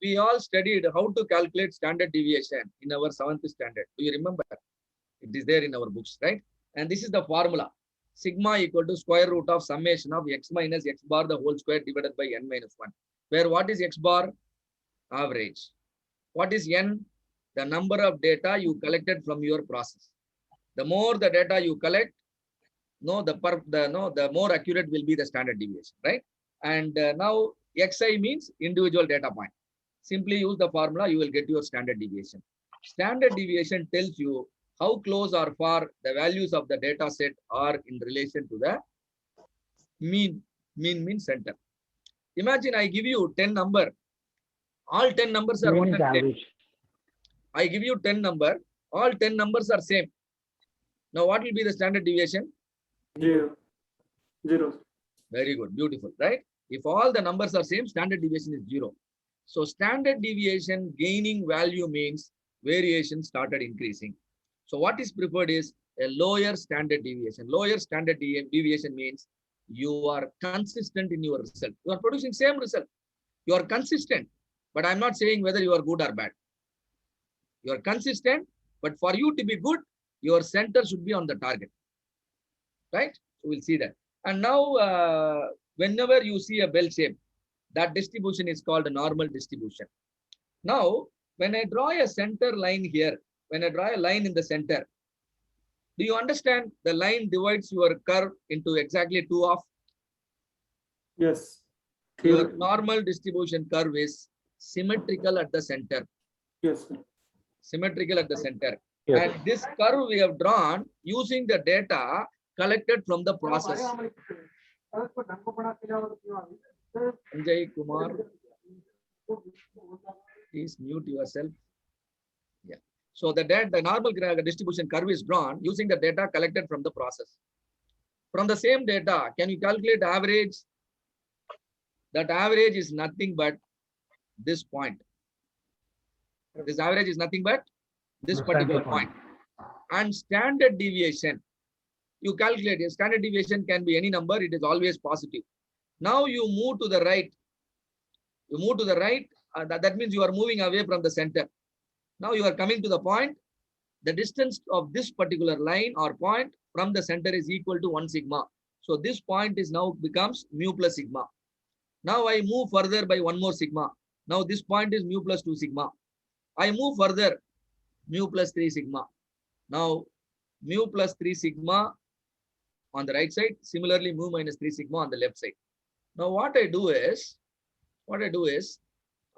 we all studied how to calculate standard deviation in our 7th standard. Do you remember? It is there in our books, right? And this is the formula. Sigma equal to square root of summation of x minus x bar the whole square divided by n minus 1. Where what is x bar? Average. What is n? The number of data you collected from your process. The more the data you collect, the more accurate will be the standard deviation, right? And now xi means individual data point. Simply use the formula, you will get your standard deviation. Standard deviation tells you how close or far the values of the data set are in relation to the mean. Mean means center. Imagine I give you 10 number. All 10 numbers are one and same. I give you 10 number. All 10 numbers are same. Now what will be the standard deviation? 0. Very good. Beautiful, right? If all the numbers are same, standard deviation is 0. So standard deviation gaining value means variation started increasing. So what is preferred is a lower standard deviation. Lower standard deviation means you are consistent in your result. You are producing same result. You are consistent, but I'm not saying whether you are good or bad. You are consistent, but for you to be good, your center should be on the target, right? So we'll see that. And now, whenever you see a bell shape, that distribution is called a normal distribution. Now, when I draw a center line here, when I draw a line in the center, do you understand the line divides your curve into exactly 2 halves? Yes. Your normal distribution curve is symmetrical at the center. Yes. Symmetrical at the center. Yes. And this curve we have drawn using the data collected from the process. Sanjay Kumar, please mute yourself. Yeah. So the normal distribution curve is drawn using the data collected from the process. From the same data, can you calculate average? That average is nothing but this point. This average is nothing but this particular point. And standard deviation, you calculate it. Standard deviation can be any number. It is always positive. Now you move to the right. You move to the right. That means you are moving away from the center. Now you are coming to the point. The distance of this particular line or point from the center is equal to 1 sigma. So this point is now becomes mu plus sigma. Now I move further by 1 more sigma. Now this point is mu plus 2 sigma. I move further, mu plus 3 sigma. Now mu plus 3 sigma on the right side. Similarly, mu minus 3 sigma on the left side. Now what I do is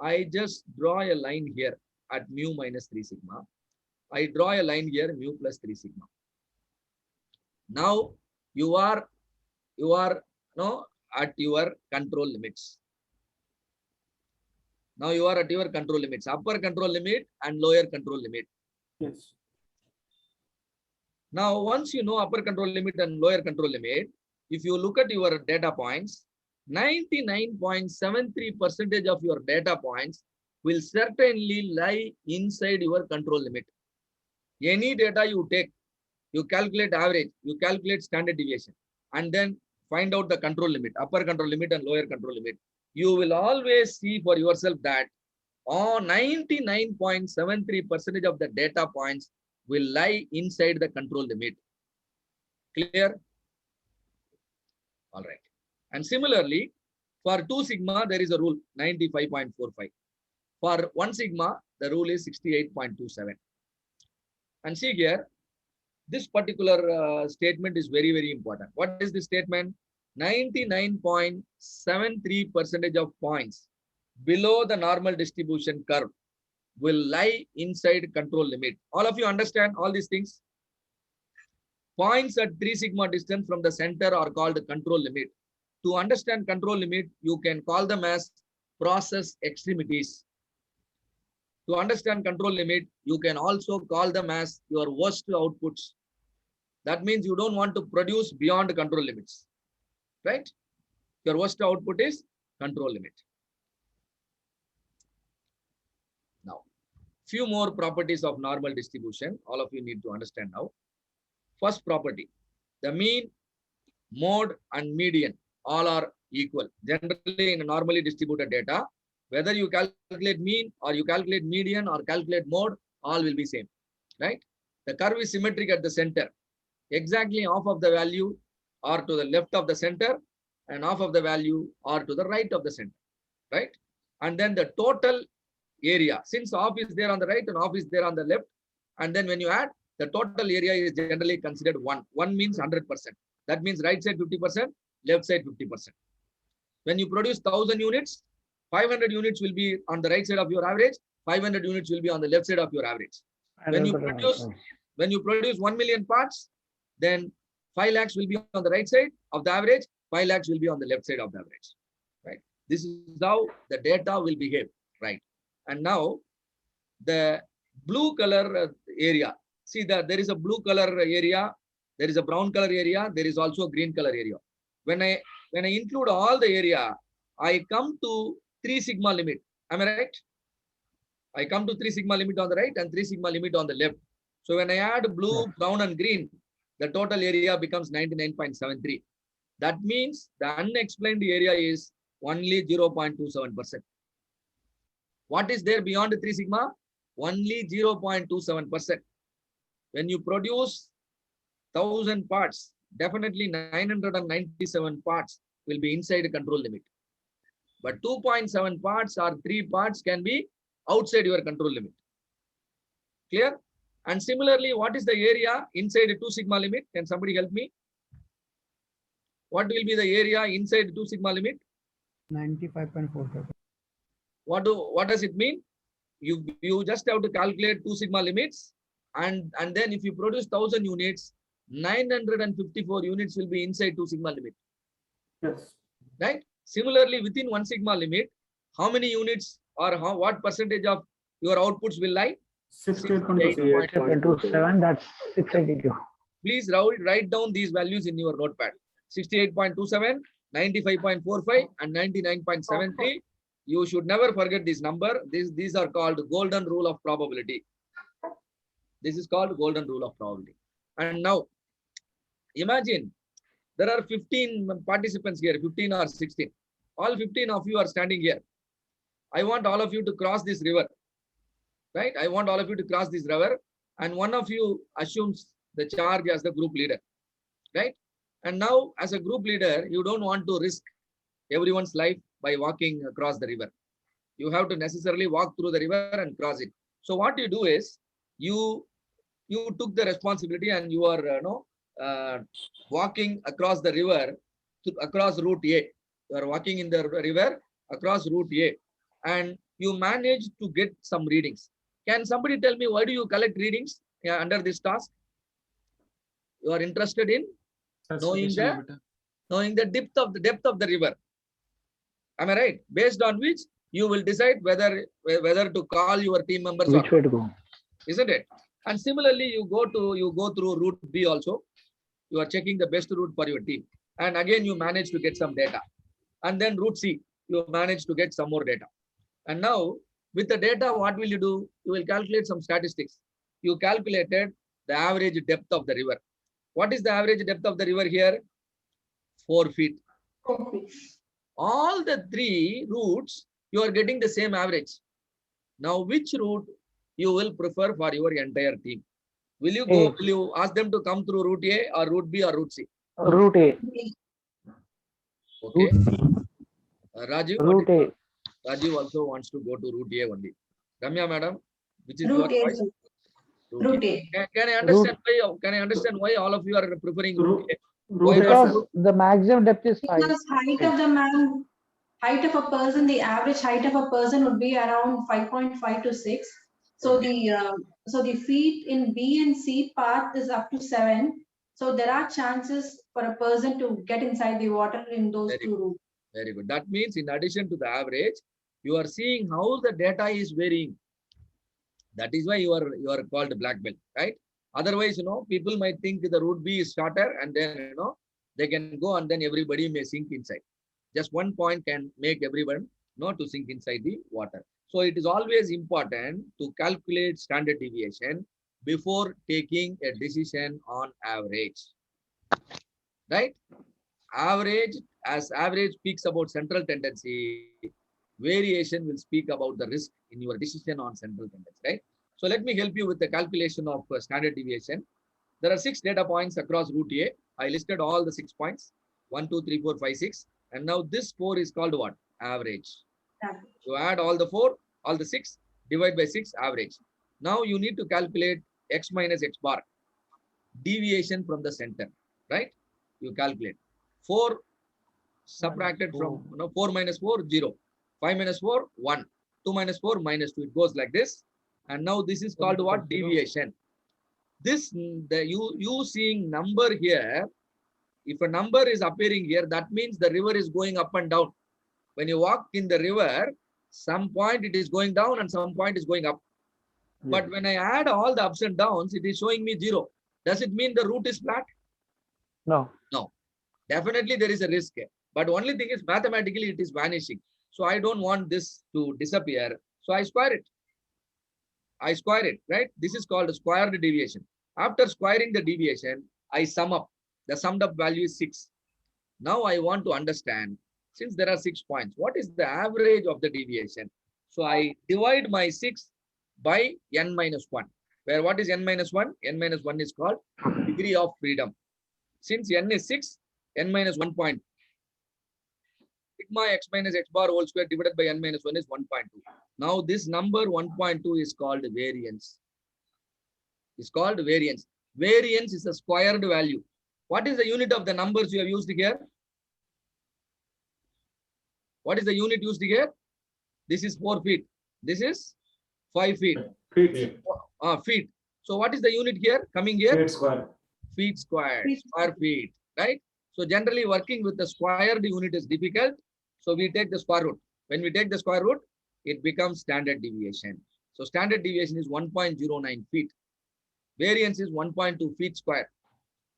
I just draw a line here at mu minus 3 sigma. I draw a line here, mu plus 3 sigma. Now you are at your control limits. Now you are at your control limits, upper control limit and lower control limit. Yes. Now, once you know upper control limit and lower control limit, if you look at your data points, 99.73% of your data points will certainly lie inside your control limit. Any data you take, you calculate average, you calculate standard deviation, and then find out the control limit, upper control limit and lower control limit. You will always see for yourself that 99.73% of the data points will lie inside the control limit. Clear? All right. And similarly, for 2 sigma, there is a rule 95.45. For 1 sigma, the rule is 68.27. And see here, this particular statement is very, very important. What is this statement? 99.73% of points below the normal distribution curve will lie inside control limit. All of you understand all these things? Points at 3 sigma distance from the center are called control limit. To understand control limit, you can call them as process extremities. To understand control limit, you can also call them as your worst outputs. That means you don't want to produce beyond control limits, right? Your worst output is control limit. Now, few more properties of normal distribution. All of you need to understand now. First property, the mean, mode, and median all are equal. Generally, in normally distributed data, Whether you calculate mean or you calculate median or calculate mode, all will be same, right? The curve is symmetric at the center. Exactly half of the value are to the left of the center and half of the value are to the right of the center, right? And then the total area, since half is there on the right and half is there on the left, and then when you add, the total area is generally considered 1. 1 means 100%. That means right side 50%, left side 50%. When you produce 1000 units, 500 units will be on the right side of your average, 500 units will be on the left side of your average. When you produce 1 million parts, then 5 lakhs will be on the right side of the average, 5 lakhs will be on the left side of the average, right? This is how the data will behave, right? And now the blue color area, see that there is a blue color area, there is a brown color area, there is also a green color area. When I include all the area, I come to 3 sigma limit. Am I right? I come to 3 sigma limit on the right and 3 sigma limit on the left. So when I add blue, brown, and green, the total area becomes 99.73. That means the unexplained area is only 0.27%. What is there beyond 3 sigma? Only 0.27%. When you produce 1000 parts, definitely 997 parts will be inside a control limit. But 2.7 parts or 3 parts can be outside your control limit. Clear? And similarly, what is the area inside a 2 sigma limit? Can somebody help me? What will be the area inside 2 sigma limit? 95.45. What does it mean? You just have to calculate 2 sigma limits, and then if you produce 1000 units, 954 units will be inside 2 sigma limit. Yes. Right? Similarly, within 1 sigma limit, how many units or what percentage of your outputs will lie? 68.27, that's 682. Please write down these values in your notepad. 68.27, 95.45, and 99.73. You should never forget this number. These are called golden rule of probability. This is called golden rule of probability. And now, imagine there are 15 participants here, 15 or 16. All 15 of you are standing here. I want all of you to cross this river. Right? I want all of you to cross this river, and one of you assumes the charge as the group leader, right? And now, as a group leader, you don't want to risk everyone's life by walking across the river. You have to necessarily walk through the river and cross it. So what you do is, you took the responsibility and you are walking across the river, across route A. You are walking in the river across route A, and you manage to get some readings. Can somebody tell me why do you collect readings under this task? You are interested in knowing the depth of the river. Am I right? Based on which you will decide whether to call your team members. Which way to go? Isn't it? And similarly, you go through route B also. You are checking the best route for your team, and again you manage to get some data. And then route C, you manage to get some more data. And now, with the data, what will you do? You will calculate some statistics. You calculated the average depth of the river. What is the average depth of the river here? 4 feet. 4 feet. All the 3 routes, you are getting the same average. Now, which route you will prefer for your entire team? Will you ask them to come through route A or route B or route C? Route A. Okay. Rajiv? Route A. Rajiv also wants to go to route A only. Ramya madam, which is Route your A. choice? Route A. Can I understand why all of you are preferring route A? Because the maximum depth is 5. Because height of a person, the average height of a person would be around 5.5 to 6. So the feet in B and C path is up to 7. So there are chances for a person to get inside the water in those two routes. Very good. That means in addition to the average, you are seeing how the data is varying. That is why you are called black belt, right? Otherwise, people might think the route B is shorter, and then they can go and then everybody may sink inside. Just one point can make everyone to sink inside the water. So it is always important to calculate standard deviation before taking a decision on average, right? Average, as average speaks about central tendency, Variation will speak about the risk in your decision on central tendency, right? So let me help you with the calculation of standard deviation. There are 6 data points across route A. I listed all the 6 points, 1, 2, 3, 4, 5, 6. And now this 4 is called what? Average. Average. You add all the 4, all the 6, divide by 6, average. Now you need to calculate x minus x bar, deviation from the center, right? You calculate 4 subtracted from 4 minus 4, 0. 5 minus 4, 1. 2 minus 4, minus 2. It goes like this. And now this is called what? Deviation. This, you seeing number here, if a number is appearing here, that means the river is going up and down. When you walk in the river, some point it is going down and some point is going up. But when I add all the ups and downs, it is showing me 0. Does it mean the route is flat? No. No. Definitely there is a risk. But only thing is mathematically it is vanishing. So I don't want this to disappear. So I square it. I square it, right? This is called a squared deviation. After squaring the deviation, I sum up. The summed up value is 6. Now I want to understand, since there are 6 points, what is the average of the deviation? So I divide my 6 by n minus 1. Where what is n minus 1? N minus 1 is called degree of freedom. Since n is 6, n minus 1 point. Sigma x minus x bar whole square divided by n minus 1 is 1.2. Now this number 1.2 is called variance. It's called variance. Variance is a squared value. What is the unit of the numbers you have used here? What is the unit used here? This is 4 feet. This is 5 feet. Feet. Feet. So what is the unit here? Coming here? Feet square. Feet squared. Feet. Square feet. Right? So generally working with the squared unit is difficult. So we take the square root. When we take the square root, it becomes standard deviation. So standard deviation is 1.09 feet. Variance is 1.2 feet square.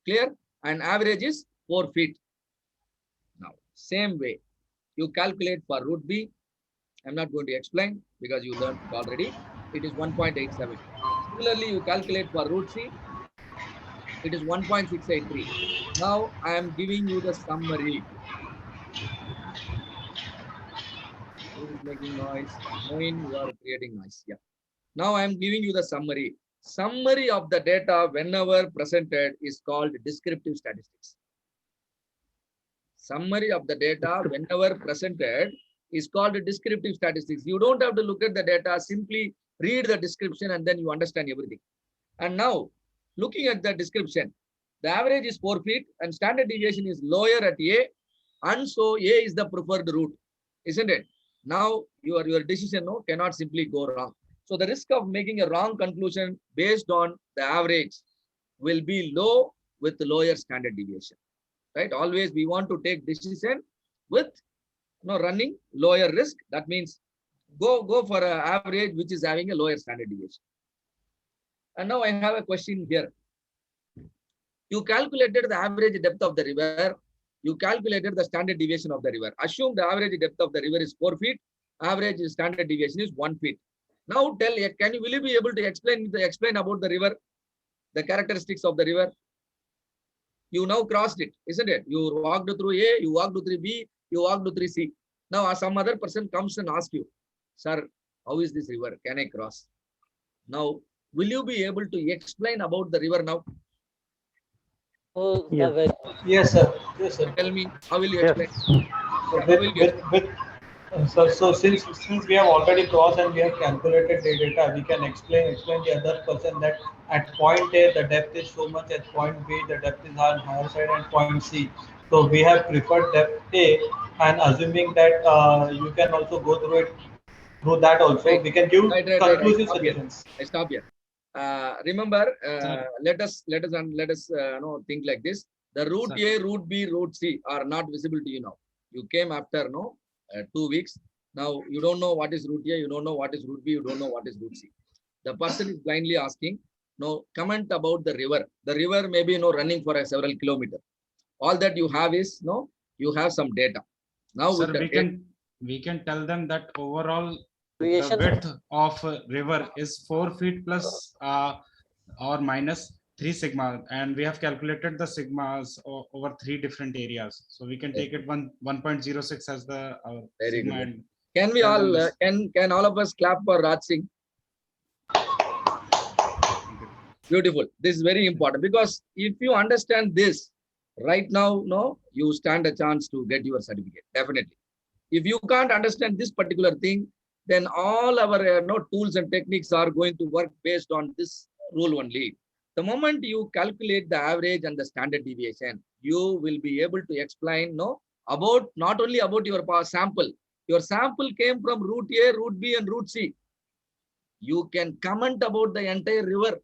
Clear? And average is 4 feet. Now, same way, you calculate for root B. I'm not going to explain because you learned it already. It is 1.87. Similarly, you calculate for root C. It is 1.683. Now, I am giving you the summary. Who is making noise? Moin, you are creating noise. Yeah. Now, I am giving you the summary. Summary of the data whenever presented is called descriptive statistics. Summary of the data whenever presented is called descriptive statistics. You don't have to look at the data, simply read the description and then you understand everything. And now, looking at the description, the average is 4 feet and standard deviation is lower at A, and so A is the preferred route, isn't it? Now, your decision cannot simply go wrong. So the risk of making a wrong conclusion based on the average will be low with lower standard deviation, right? Always we want to take decision with running lower risk. That means go for an average which is having a lower standard deviation. And now I have a question here. You calculated the average depth of the river. You calculated the standard deviation of the river. Assume the average depth of the river is 4 feet. Average standard deviation is 1 feet. Now will you be able to explain about the river, the characteristics of the river? You now crossed it, isn't it? You walked through A, you walked through B, you walked through C. Now some other person comes and asks you, sir, how is this river? Can I cross? Now, will you be able to explain about the river now? Oh, Yes. yes, sir. Yes, sir. Tell me, how will you Yes. explain? So since we have already crossed and we have calculated the data, we can explain the other person that at point A the depth is so much, at point B the depth is on higher side, and point C. So we have preferred depth A, and assuming that you can also go through that also, Right. we can give Right. conclusive Stop here. solutions. I stop here. Remember, let us think like this. The route A, route B, route C are not visible to you now. You came after 2 weeks. Now you don't know what is route A, you don't know what is route B, you don't know what is route C. The person is blindly asking, comment about the river. The river may be running for several kilometers. All that you have is you have some data. Now Sir, with the we can tell them that overall the Creation. width of river is 4 feet plus or minus 3 sigma, and we have calculated the sigmas over 3 different areas. So we can take it 1.06 as the Very sigma good. and Can we all, can all of us clap for Raj Singh? Beautiful. This is very important because if you understand this right now, no, you stand a chance to get your certificate. Definitely. If you can't understand this particular thing, then all our tools and techniques are going to work based on this rule only. The moment you calculate the average and the standard deviation, you will be able to explain about not only about your sample. Your sample came from route A, route B, and route C. You can comment about the entire river.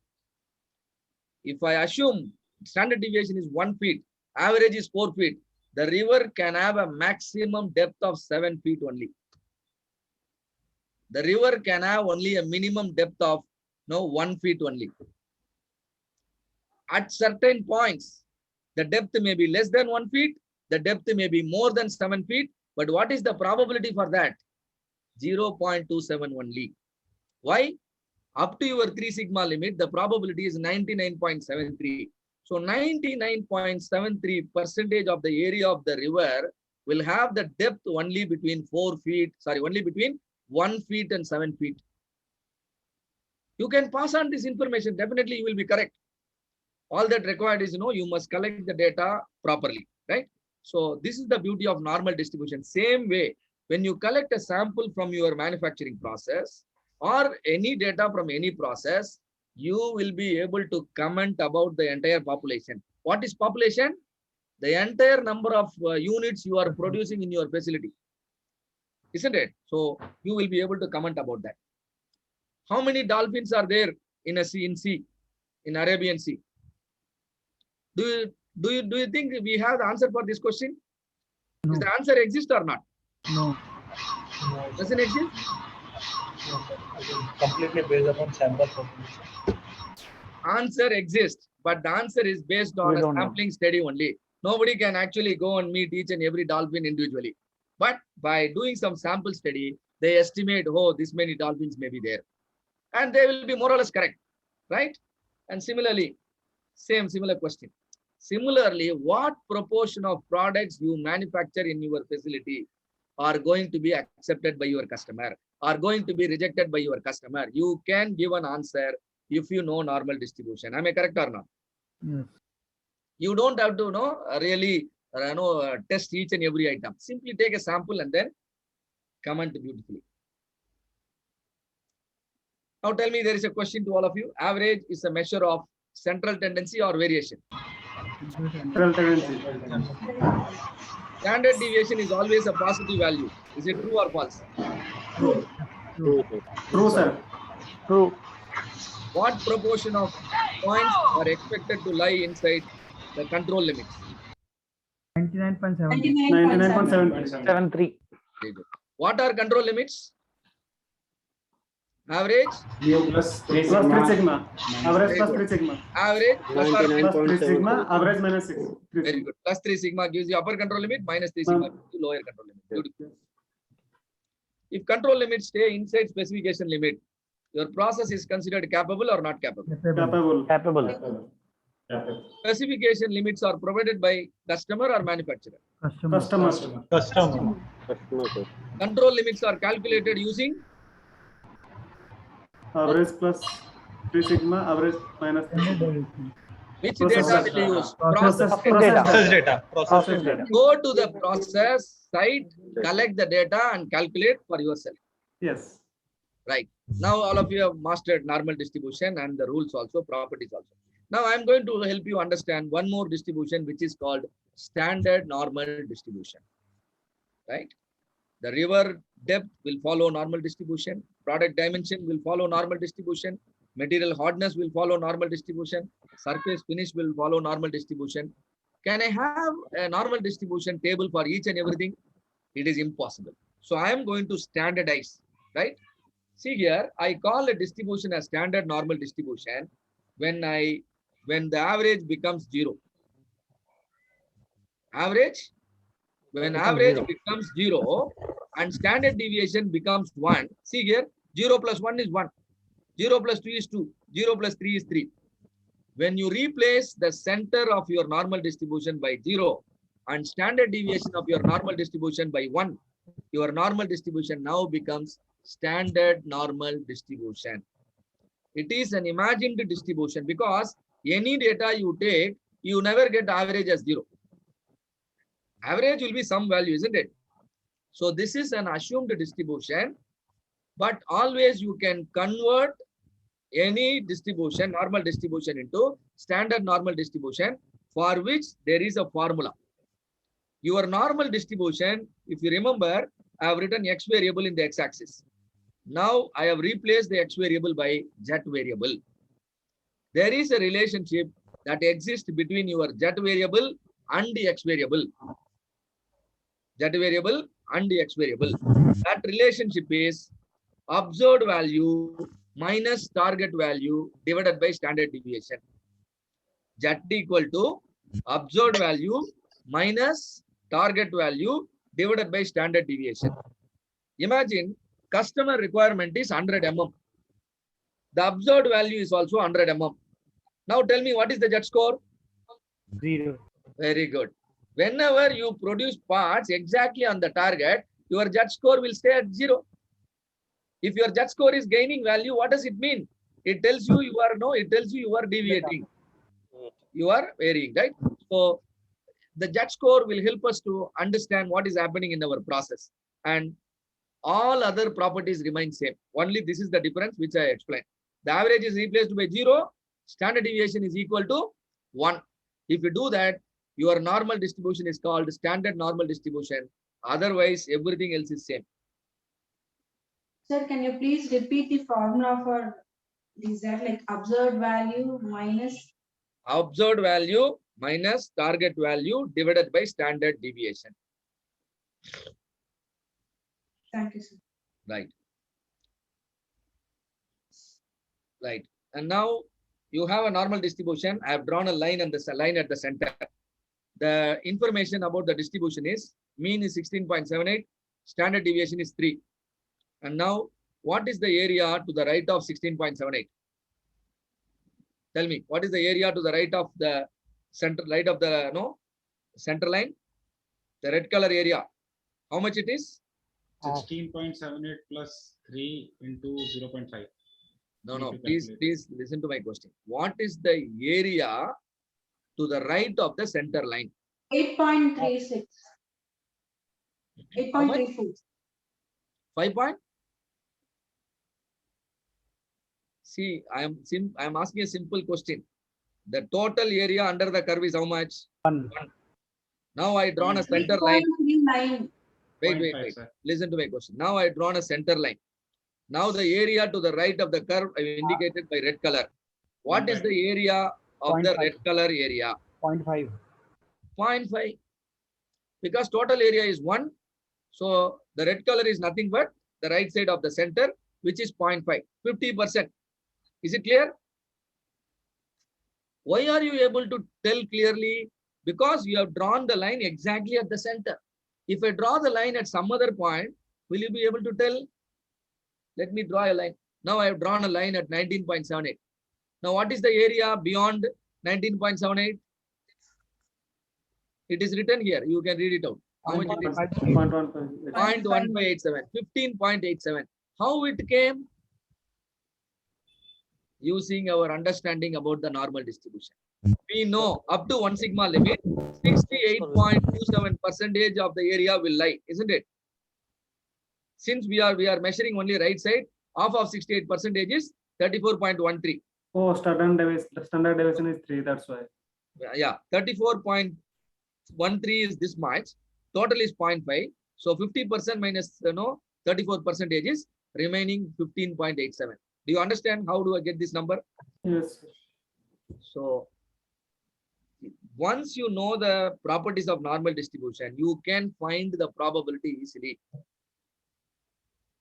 If I assume standard deviation is 1 feet, average is 4 feet, the river can have a maximum depth of 7 feet only. The river can have only a minimum depth of 1 feet only. At certain points, the depth may be less than 1 feet, the depth may be more than 7 feet, but what is the probability for that? 0.27 only. Why? Up to your 3 sigma limit, the probability is 99.73. So 99.73% of the area of the river will have the depth only between 1 feet and 7 feet. You can pass on this information. Definitely you will be correct. All that required is, you must collect the data properly, right? So this is the beauty of normal distribution. Same way, when you collect a sample from your manufacturing process or any data from any process, you will be able to comment about the entire population. What is population? The entire number of units you are producing in your facility, isn't it? So you will be able to comment about that. How many dolphins are there in Arabian Sea? Do you think we have the answer for this question? No. Does the answer exist or not? No. Doesn't exist? Completely based upon sample population. Answer exists, but the answer is based on We a don't know. sampling study only. Nobody can actually go and meet each and every dolphin individually. But by doing some sample study, they estimate, this many dolphins may be there. And they will be more or less correct, right? And similarly, similar question. Similarly, what proportion of products you manufacture in your facility are going to be accepted by your customer, are going to be rejected by your customer? You can give an answer if you know normal distribution. Am I correct or not? Yes. You don't have to really test each and every item. Simply take a sample and then comment beautifully. Now tell me, there is a question to all of you. Average is a measure of central tendency or variation. Central tendency. Standard deviation is always a positive value. Is it true or false? True, sir. True. What proportion of points are expected to lie inside the control limits? 99.7. 99.7. 73. Very good. What are control limits? Average, Plus 3 sigma. Average plus 3 sigma. average, plus or minus. Plus 3 sigma. Average minus 6. Very good. Plus 3 sigma gives you upper control limit, minus 3 sigma gives you lower control limit. Beautiful. If control limits stay inside specification limit, your process is considered capable or not capable? Capable. Capable. Specification limits are provided by customer or manufacturer. Customer. Control limits are calculated using Average plus 3 sigma. Average minus 3 sigma. which Process data will you use? Process Process data. Process data. Go to the process site, collect the data and calculate for yourself. Yes. Right. Now all of you have mastered normal distribution and the rules also, properties also. Now I'm going to help you understand one more distribution which is called standard normal distribution. Right? The river depth will follow normal distribution. Product dimension will follow normal distribution. Material hardness will follow normal distribution. Surface finish will follow normal distribution. Can I have a normal distribution table for each and everything? It is impossible. So I am going to standardize, right? See here, I call a distribution as standard normal distribution when the average becomes 0. Average, when average becomes 0 and standard deviation becomes 1. See here, 0 plus 1 is 1. 0 plus 2 is 2. 0 plus 3 is 3. When you replace the center of your normal distribution by 0 and standard deviation of your normal distribution by 1, Your normal distribution now becomes standard normal distribution. It is an imagined distribution because any data you take, you never get average as 0. Average will be some value, isn't it? So this is an assumed distribution, but always you can convert any distribution, normal distribution, into standard normal distribution, for which there is a formula. Your normal distribution, if you remember, I have written x variable in the x-axis. Now I have replaced the x variable by z variable. There is a relationship that exists between your z variable and the x variable. Z variable and the x variable. That relationship is observed value minus target value divided by standard deviation. Z equal to observed value minus target value divided by standard deviation. Imagine customer requirement is 100 mm. The observed value is also 100 mm. Now tell me, what is the Z score? 0. Very good. Whenever you produce parts exactly on the target, your Z score will stay at 0. If your Z score is gaining value, what does it mean? It tells you you are it tells you you are deviating. You are varying, right? So the Z score will help us to understand what is happening in our process, and all other properties remain same. Only this is the difference which I explained. The average is replaced by 0. Standard deviation is equal to 1. If you do that, your normal distribution is called standard normal distribution. Otherwise, everything else is same. Sir, can you please repeat the formula for the Z, like observed value minus? Observed value minus target value divided by standard deviation. Thank you, sir. Right. Right. And now you have a normal distribution. I have drawn a line and the line at the center. The information about the distribution is mean is 16.78, standard deviation is 3. And now, what is the area to the right of 16.78? Tell me, what is the area to the right of the center, right of the center line? The red color area. How much it is? 16.78 plus 3 into 0.5. No, please listen to my question. What is the area to the right of the center line? 8.36. 8.34. 5 point? See, I am asking a simple question. The total area under the curve is how much? 1. Now I drawn a center line. 3.39. Wait. Listen to my question. Now I drawn a center line. Now the area to the right of the curve I indicated by red color. What is the area of the 0.5. red color area? 0.5. 0.5. Because total area is 1. So the red color is nothing but the right side of the center, which is 0.5. 50%. Is it clear? Why are you able to tell clearly? Because you have drawn the line exactly at the center. If I draw the line at some other point, will you be able to tell? Let me draw a line. Now I have drawn a line at 19.78. Now what is the area beyond 19.78? It is written here. You can read it out. How much it is? 0.1587. 15.87. How it came? Using our understanding about the normal distribution. We know up to 1 sigma limit, 68.27% of the area will lie, isn't it? Since we are measuring only right side, half of 68% is 34.13. Oh, standard deviation is 3. That's why. Yeah, 34.13 is this much. Total is 0.5. So 50% minus 34% is remaining 15.87. Do you understand how do I get this number? Yes. So once you know the properties of normal distribution, you can find the probability easily.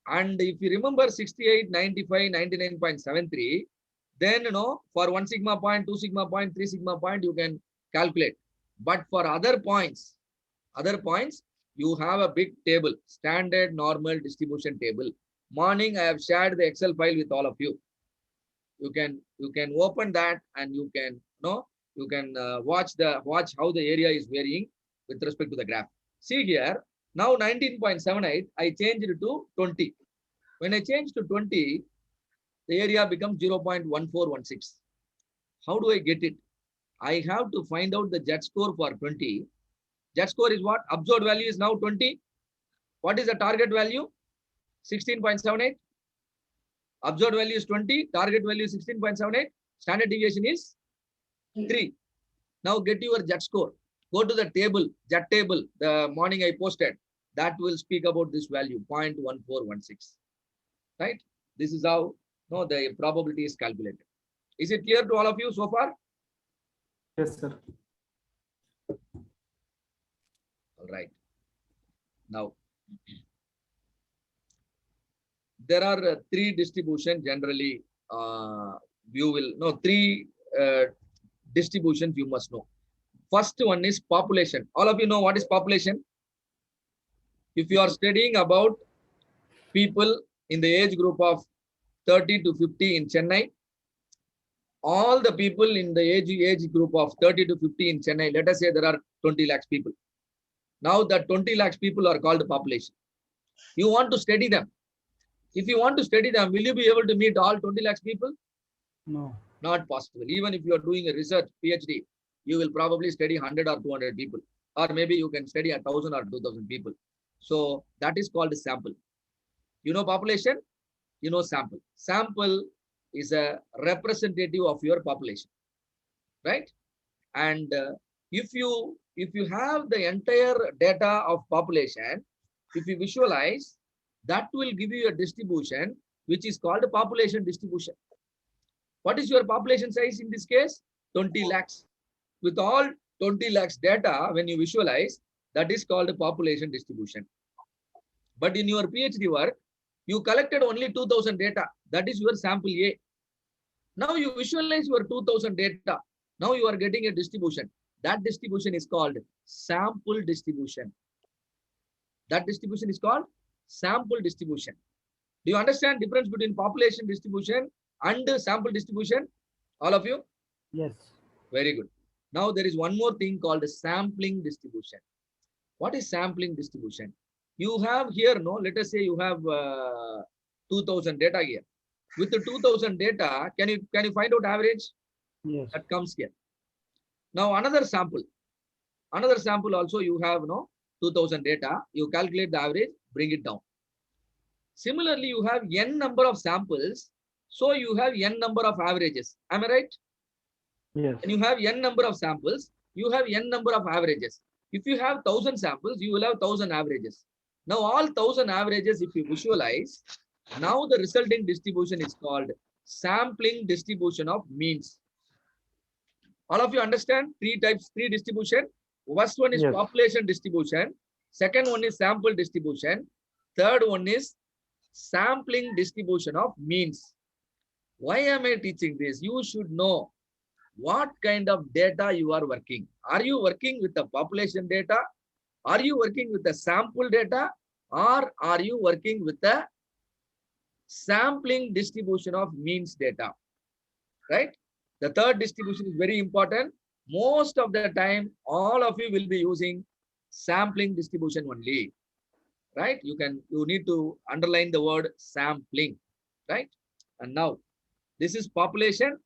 And if you remember 68, 95, 99.73, then for 1 sigma point, 2 sigma point, 3 sigma point, you can calculate. But for other points, you have a big table, standard normal distribution table. Morning, I have shared the Excel file with all of you. You can open that and you can watch how the area is varying with respect to the graph. See here, Now 19.78, I changed it to 20. When I change to 20, the area becomes 0.1416. How do I get it? I have to find out the Z score for 20. Z score is what? Observed value is now 20. What is the target value? 16.78. Observed value is 20. Target value is 16.78. Standard deviation is 3. Now get your Z score. Go to the table, Z table, the morning I posted. That will speak about this value, 0.1416. Right? This is how the probability is calculated. Is it clear to all of you so far? Yes, sir. All right. Now, there are three distributions generally. Three distributions you must know. First one is population. All of you know what is population? If you are studying about people in the age group of 30 to 50 in Chennai, all the people in the age group of 30 to 50 in Chennai, let us say there are 20 lakhs people. Now the 20 lakhs people are called population. You want to study them. If you want to study them, will you be able to meet all 20 lakhs people? No. Not possible. Even if you are doing a research PhD, you will probably study 100 or 200 people, or maybe you can study 1,000 or 2,000 people. So that is called a sample. You know population, you know sample. Sample is a representative of your population, right? And if you have the entire data of population, if you visualize, that will give you a distribution which is called a population distribution. What is your population size in this case? 20 lakhs. With all 20 lakhs data, when you visualize, that is called a population distribution. But in your PhD work, you collected only 2,000 data. That is your sample A. Now you visualize your 2,000 data. Now you are getting a distribution. That distribution is called sample distribution. That distribution is called sample distribution. Do you understand the difference between population distribution and sample distribution? All of you? Yes. Very good. Now there is one more thing called sampling distribution. What is sampling distribution? You have here, let us say you have 2,000 data here. With the 2,000 data, can you find out average? Yes. That comes here. Now another sample also you have 2,000 data. You calculate the average, bring it down. Similarly, you have n number of samples, so you have n number of averages. Am I right? Yes. When you have n number of samples, you have n number of averages. If you have 1,000 samples, you will have 1,000 averages. Now all 1,000 averages, if you visualize, now the resulting distribution is called sampling distribution of means. All of you understand three distribution. First one is Yes. population distribution. Second one is sample distribution. Third one is sampling distribution of means. Why am I teaching this? You should know what kind of data you are working. Are you working with the population data? Are you working with the sample data? Or are you working with the sampling distribution of means data? Right? The third distribution is very important. Most of the time, all of you will be using sampling distribution only. Right? You need to underline the word sampling. Right? And now, this is population,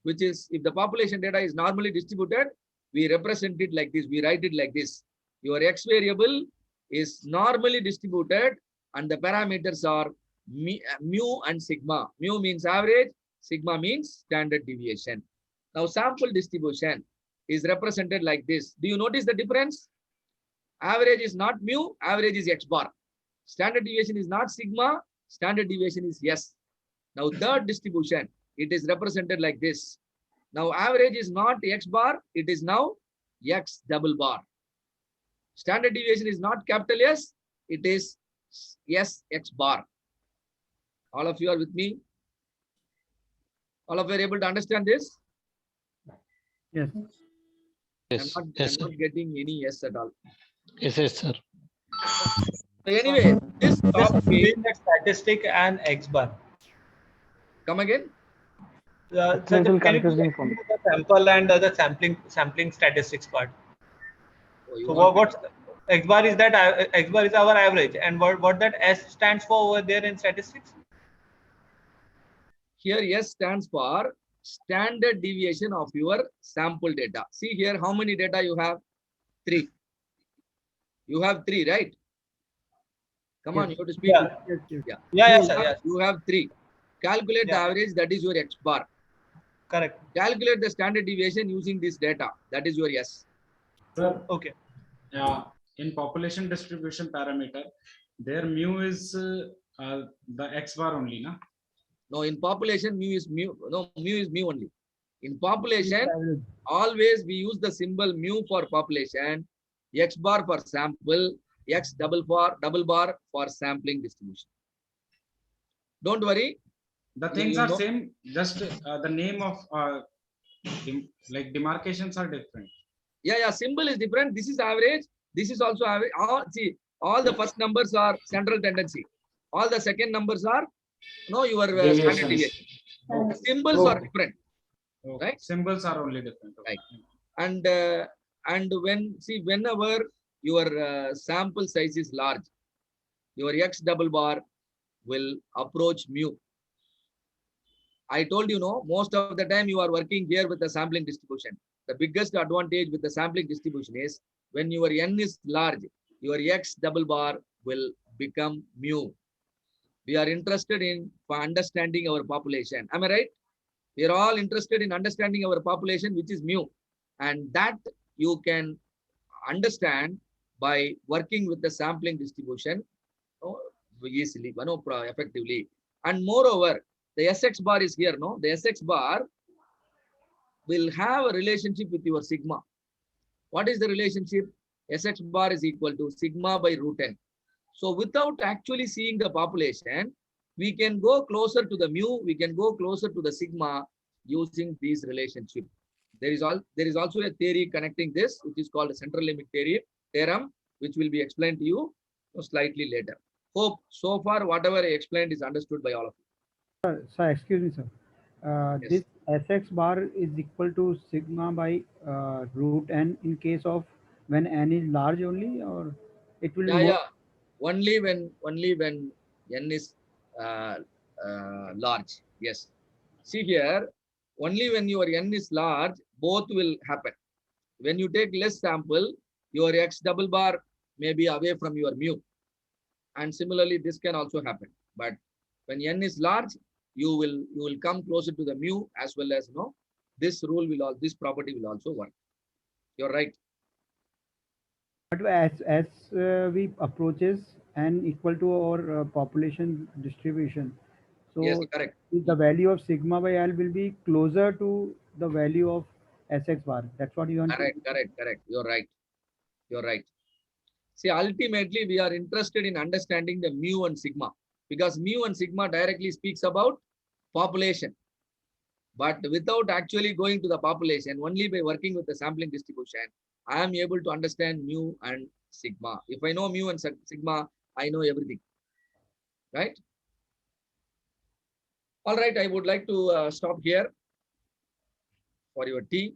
which is, if the population data is normally distributed, we represent it like this. We write it like this. Your X variable is normally distributed and the parameters are mu and sigma. Mu means average, sigma means standard deviation. Now sample distribution is represented like this. Do you notice the difference? Average is not mu, average is X bar. Standard deviation is not sigma, standard deviation is S. Now third distribution, it is represented like this. Now average is not X bar, it is now X double bar. Standard deviation is not capital S, it is S X bar. All of you are with me? All of you are able to understand this? Yes. Yes, I'm yes, not getting any yes at all. yes, yes, sir. So anyway, this Just topic, between the statistic and X bar. come again? It's So a little can you confusing for me. the sample and the sampling statistics part? Oh, you So want what's X bar is that X bar is our average, and what that S stands for over there in statistics? Here S stands for standard deviation of your sample data. See here, how many data you have? 3. You have 3, right? Come on, you have to speak. Yeah. Yes, yes. Yeah. Yeah, You sir. have- Yes. You have 3. Calculate the Yeah. average, that is your X bar. Correct. Calculate the standard deviation using this data, that is your S. Sir, Okay. in population distribution parameter, their mu is the X bar only, na? No, in population, mu is mu. No, mu is mu only. In population, Average. always we use the symbol mu for population, X bar for sample, X double bar for sampling distribution. Don't worry. The You- things you are know- same, just the name of like demarcations are different. Yeah, symbol is different. This is average. This is also average. All the first numbers are central tendency. All the second numbers are your standard deviation. Symbols are different. Okay. Right. Symbols are only different. Okay. Right. And whenever your sample size is large, your X double bar will approach mu. I told you, most of the time you are working here with the sampling distribution. The biggest advantage with the sampling distribution is when your N is large, your X double bar will become mu. We are interested in understanding our population. Am I right? We are all interested in understanding our population, which is mu. And that you can understand by working with the sampling distribution easily, effectively. And moreover, the SX bar is here, no? The SX bar will have a relationship with your sigma. What is the relationship? SX bar is equal to sigma by root n. So without actually seeing the population, we can go closer to the mu, we can go closer to the sigma using these relationship. There is also a theory connecting this, which is called the central limit theorem, which will be explained to you slightly later. Hope so far whatever I explained is understood by all of you. Sir, excuse me, sir. Yes. This Sx bar is equal to sigma by root n in case of when n is large only, or it will Yeah. Only when n is large. Yes. See here, only when your n is large, both will happen. When you take less sample, your X double bar may be away from your mu. And similarly, this can also happen. But when n is large, you will come closer to the mu, as well as this property will also work. You're right. But as we approaches n equal to our population distribution, so Yes, correct. the value of sigma by L will be closer to the value of Sx bar. That's what you want. Correct. You're right. See, ultimately, we are interested in understanding the mu and sigma, because mu and sigma directly speaks about population. But without actually going to the population, only by working with the sampling distribution, I am able to understand mu and sigma. If I know mu and sigma, I know everything. Right? All right, I would like to stop here for your tea.